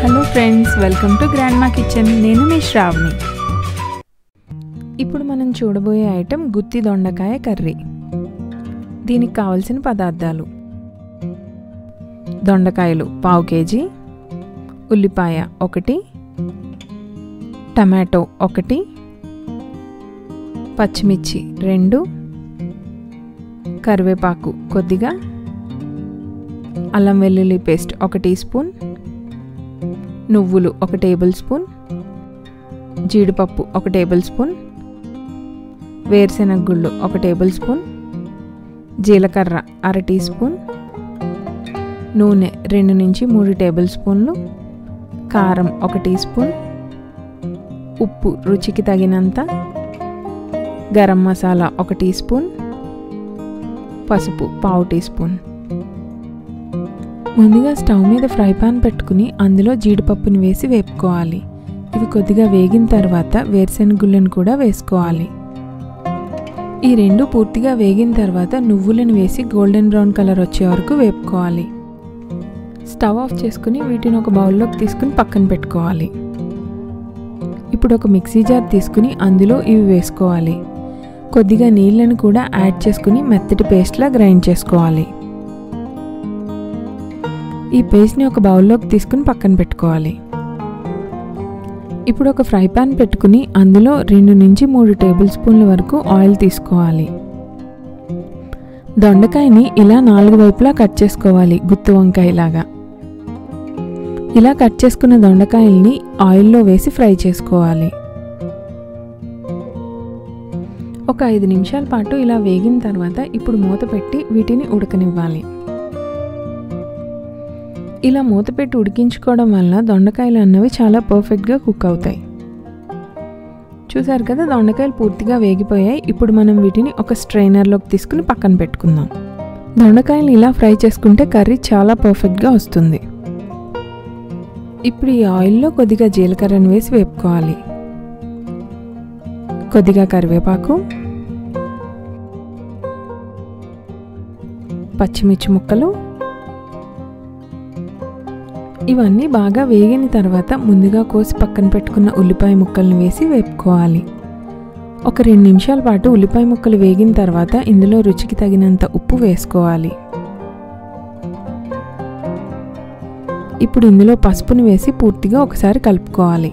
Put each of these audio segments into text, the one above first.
Hello friends, welcome to grandma kitchen. నేను మీ శ్రావణి. ఇప్పుడు మనం చూడబోయే ఐటెం గుత్తి దొండకాయ కర్రీ. దీనికి కావలసిన పదార్థాలు: దొండకాయలు 1/2 కేజీ, ఉల్లిపాయ 1, టమాటో 1, పచ్చిమిర్చి 2, కరివేపాకు కొద్దిగా, అల్లం వెల్లుల్లి పేస్ట్ 1 టీ స్పూన్, నువ్వులు 1 టేబుల్ స్పూన్, జీడిపప్పు 1 టేబుల్ స్పూన్, వేరుశెనగ గుళ్ళు 1 టేబుల్ స్పూన్, జీలకర్ర 1/2 టీ స్పూన్, నూనె 2 నుంచి 3 టేబుల్ స్పూన్లు, కారం 1 టీ స్పూన్, ఉప్పు రుచికి తగినంత, గరం మసాలా 1 టీ స్పూన్, పసుపు 1/2 టీ స్పూన్. ముందుగా స్టవ్ మీద ఫ్రై పాన్ పెట్టుకుని అందులో జీడిపప్పుని వేసి వేపుకోవాలి. ఇవి కొద్దిగా వేగిన తర్వాత వేరుశెనగ గుళ్ళను కూడా వేసుకోవాలి. ఈ రెండు పూర్తిగా వేగిన తర్వాత నువ్వులను వేసి గోల్డెన్ బ్రౌన్ కలర్ వచ్చే వరకు వేపుకోవాలి. స్టవ్ ఆఫ్ చేసుకుని వీటిని ఒక బౌల్లోకి తీసుకుని పక్కన పెట్టుకోవాలి. ఇప్పుడు ఒక మిక్సీ జార్ తీసుకుని అందులో ఇవి వేసుకోవాలి. కొద్దిగా నీళ్ళను కూడా యాడ్ చేసుకుని మెత్తటి పేస్ట్లా గ్రైండ్ చేసుకోవాలి. ఈ పేస్ట్ని ఒక బౌల్లోకి తీసుకుని పక్కన పెట్టుకోవాలి. ఇప్పుడు ఒక ఫ్రై పాన్ పెట్టుకుని అందులో 2 నుంచి 3 టేబుల్ స్పూన్ల వరకు ఆయిల్ తీసుకోవాలి. దొండకాయని ఇలా 4 వైపులా కట్ చేసుకోవాలి, గుత్తి వంకాయలాగా. ఇలా కట్ చేసుకున్న దొండకాయల్ని ఆయిల్లో వేసి ఫ్రై చేసుకోవాలి. ఒక 5 నిమిషాల పాటు ఇలా వేగిన తర్వాత ఇప్పుడు మూత పెట్టి వీటిని ఉడకనివ్వాలి. ఇలా మూత పెట్టి ఉడికించుకోవడం వల్ల దొండకాయలు అన్నవి చాలా పర్ఫెక్ట్గా కుక్ అవుతాయి. చూసారు కదా, దొండకాయలు పూర్తిగా వేగిపోయాయి. ఇప్పుడు మనం వీటిని ఒక స్ట్రైనర్లోకి తీసుకుని పక్కన పెట్టుకుందాం. దొండకాయలు ఇలా ఫ్రై చేసుకుంటే కర్రీ చాలా పర్ఫెక్ట్గా వస్తుంది. ఇప్పుడు ఈ ఆయిల్లో కొద్దిగా జీలకర్రను వేసి వేపుకోవాలి. కొద్దిగా కరివేపాకు, పచ్చిమిర్చి ముక్కలు, ఇవన్నీ బాగా వేగిన తర్వాత ముందుగా కోసి పక్కన పెట్టుకున్న ఉల్లిపాయ ముక్కలను వేసి వేపుకోవాలి. ఒక 2 నిమిషాల పాటు ఉల్లిపాయ ముక్కలు వేగిన తర్వాత ఇందులో రుచికి తగినంత ఉప్పు వేసుకోవాలి. ఇప్పుడు ఇందులో పసుపుని వేసి పూర్తిగా ఒకసారి కలుపుకోవాలి.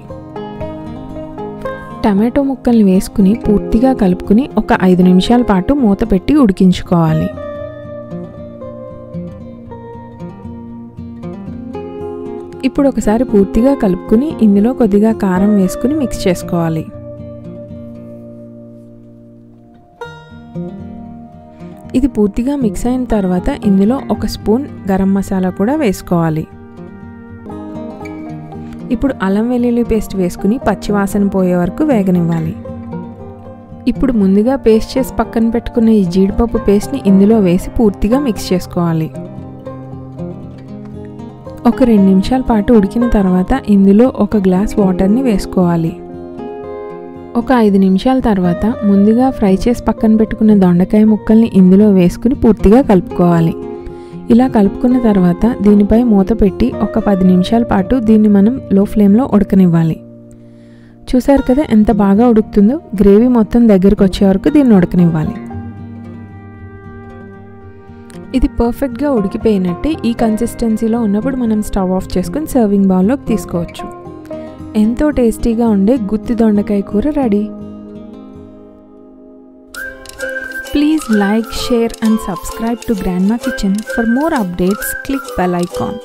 టమాటో ముక్కల్ని వేసుకుని పూర్తిగా కలుపుకుని ఒక 5 నిమిషాల పాటు మూత పెట్టి ఉడికించుకోవాలి. ఇప్పుడు ఒకసారి పూర్తిగా కలుపుకుని ఇందులో కొద్దిగా కారం వేసుకుని మిక్స్ చేసుకోవాలి. ఇది పూర్తిగా మిక్స్ అయిన తర్వాత ఇందులో 1 స్పూన్ గరం మసాలా కూడా వేసుకోవాలి. ఇప్పుడు అల్లం వెల్లుల్లి పేస్ట్ వేసుకుని పచ్చివాసన పోయే వరకు వేగనివ్వాలి. ఇప్పుడు ముందుగా పేస్ట్ చేసి పక్కన పెట్టుకున్న ఈ జీడిపప్పు పేస్ట్ని ఇందులో వేసి పూర్తిగా మిక్స్ చేసుకోవాలి. ఒక 2 నిమిషాల పాటు ఉడికిన తర్వాత ఇందులో 1 గ్లాస్ వాటర్ని వేసుకోవాలి. ఒక 5 నిమిషాల తర్వాత ముందుగా ఫ్రై చేసి పక్కన పెట్టుకున్న దొండకాయ ముక్కల్ని ఇందులో వేసుకుని పూర్తిగా కలుపుకోవాలి. ఇలా కలుపుకున్న తర్వాత దీనిపై మూత పెట్టి ఒక 10 నిమిషాల పాటు దీన్ని మనం లో ఫ్లేమ్లో ఉడకనివ్వాలి. చూసారు కదా ఎంత బాగా ఉడుకుతుందో. గ్రేవీ మొత్తం దగ్గరకు వచ్చే వరకు దీన్ని ఉడకనివ్వాలి. ఇది పర్ఫెక్ట్గా ఉడికిపోయినట్టే. ఈ కన్సిస్టెన్సీలో ఉన్నప్పుడు మనం స్టవ్ ఆఫ్ చేసుకుని సర్వింగ్ బౌల్లోకి తీసుకోవచ్చు. ఎంతో టేస్టీగా ఉండే గుత్తి దొండకాయ కూర ready. Please like, share and subscribe to Grandma Kitchen. For more updates, click bell icon.